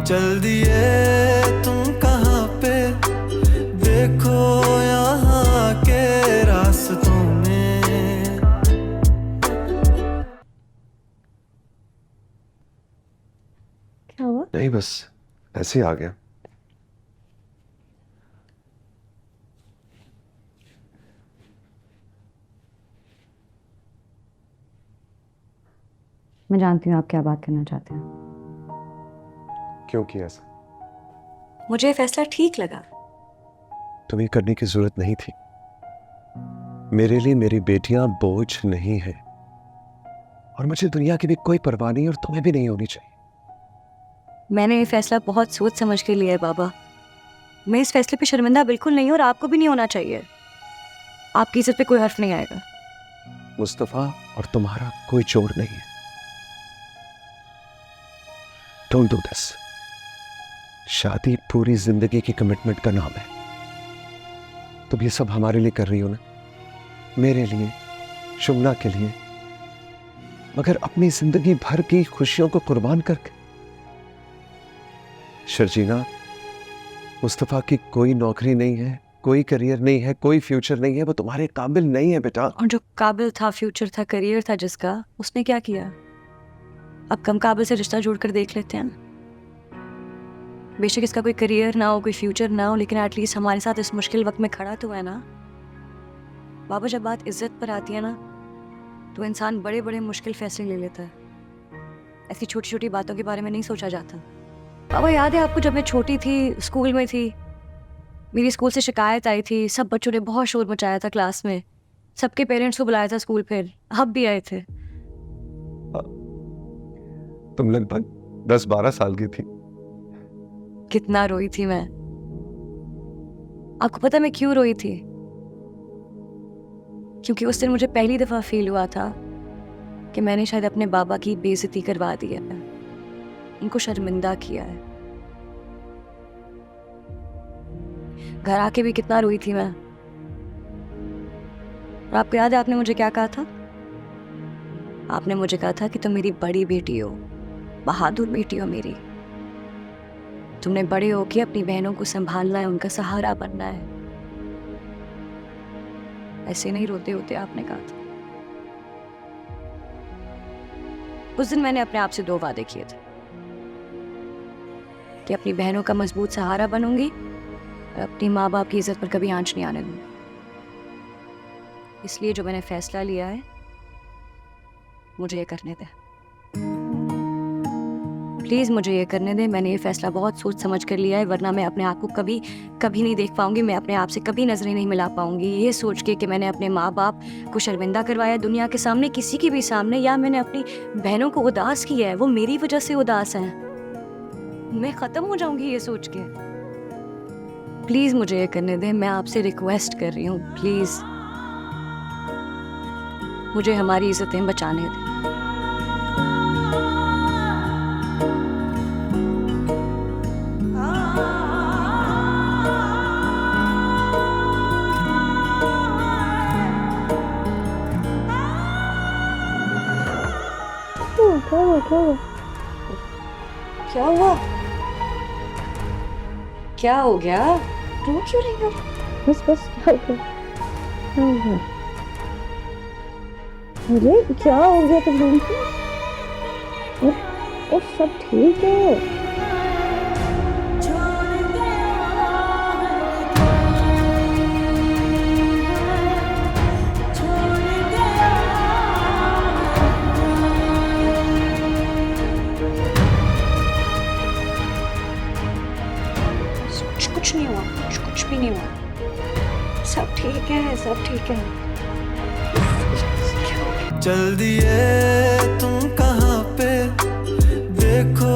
चल दिए तुम कहाँ पे, देखो यहाँ के रास्तों में। क्या हुआ? नहीं, बस ऐसे ही आ गया। मैं जानती हूँ आप क्या बात करना चाहते हैं। क्यों किया ऐसा? मुझे ये फैसला ठीक लगा। तुम्हें करने की जरूरत नहीं थी। मेरे लिए मेरी बेटियां बोझ नहीं है, और मुझे दुनिया की भी कोई परवाह नहीं, और तुम्हें भी नहीं होनी चाहिए। मैंने ये फैसला बहुत सोच समझ के लिया है बाबा। मैं इस फैसले पे शर्मिंदा बिल्कुल नहीं हूँ, और आपको भी नहीं होना चाहिए। आपकी इज्जत पे कोई हर्फ नहीं आएगा। मुस्तफा और तुम्हारा कोई जोड़ नहीं है। Don't do this. शादी पूरी जिंदगी की कमिटमेंट का नाम है। तुम ये सब हमारे लिए कर रही हो ना, मेरे लिए, शुमना के लिए, मगर अपनी जिंदगी भर की खुशियों को कुर्बान करके। शर्जीना, मुस्तफा की कोई नौकरी नहीं है, कोई करियर नहीं है, कोई फ्यूचर नहीं है। वो तुम्हारे काबिल नहीं है बेटा। और जो काबिल था, फ्यूचर था, करियर था जिसका, उसने क्या किया? अब कम काबिल से रिश्ता जोड़कर देख लेते हैं। बेशक इसका कोई करियर ना हो, कोई फ्यूचर ना हो, लेकिन एटलीस्ट हमारे साथ इस मुश्किल वक्त में खड़ा तो है ना। बाबा, जब बात इज्जत पर आती है ना, तो इंसान बड़े बड़े मुश्किल फैसले ले लेता है। ऐसी छोटी छोटी बातों के बारे में नहीं सोचा जाता। बाबा, याद है आपको, जब मैं छोटी थी, स्कूल में थी, मेरी स्कूल से शिकायत आई थी। सब बच्चों ने बहुत शोर मचाया था क्लास में। सबके पेरेंट्स को बुलाया था स्कूल, फिर आप भी आए थे। तुम लगभग 10-12 साल की थी। कितना रोई थी मैं। आपको पता मैं क्यों रोई थी? क्योंकि उस दिन मुझे पहली दफा फील हुआ था कि मैंने शायद अपने बाबा की बेइज्जती करवा दी है, उनको शर्मिंदा किया है। घर आके भी कितना रोई थी मैं। और आपको याद है आपने मुझे क्या कहा था? आपने मुझे कहा था कि तुम मेरी बड़ी बेटी हो, बहादुर बेटी हो मेरी। तुमने बड़े होके अपनी बहनों को संभालना है, उनका सहारा बनना है। ऐसे नहीं रोते होते, आपने कहा था। उस दिन मैंने अपने आप से 2 वादे किए थे कि अपनी बहनों का मजबूत सहारा बनूंगी और अपनी माँ बाप की इज्जत पर कभी आंच नहीं आने दूंगी। इसलिए जो मैंने फैसला लिया है, मुझे ये करने दे। प्लीज़ मुझे ये करने दे। मैंने ये फैसला बहुत सोच समझ कर लिया है, वरना मैं अपने आप को कभी कभी नहीं देख पाऊंगी। मैं अपने आप से कभी नजरें नहीं मिला पाऊंगी, ये सोच के कि मैंने अपने माँ बाप को शर्मिंदा करवाया दुनिया के सामने, किसी के भी सामने, या मैंने अपनी बहनों को उदास किया है। वो मेरी वजह से उदास हैं। मैं ख़त्म हो जाऊंगी ये सोच के। प्लीज़ मुझे ये करने दे। मैं आपसे रिक्वेस्ट कर रही हूँ, प्लीज़ मुझे हमारी इज्जतें बचाने दें। क्या हुआ? क्या हो गया? रो क्यों रही हो? बस क्या हो गया? क्या हो गया? अरे क्या हो गया तुम लोगों को? और सब ठीक है? कुछ नहीं हुआ, कुछ भी नहीं हुआ। सब ठीक है, सब ठीक है। चल दिए तुम कहाँ पे, देखो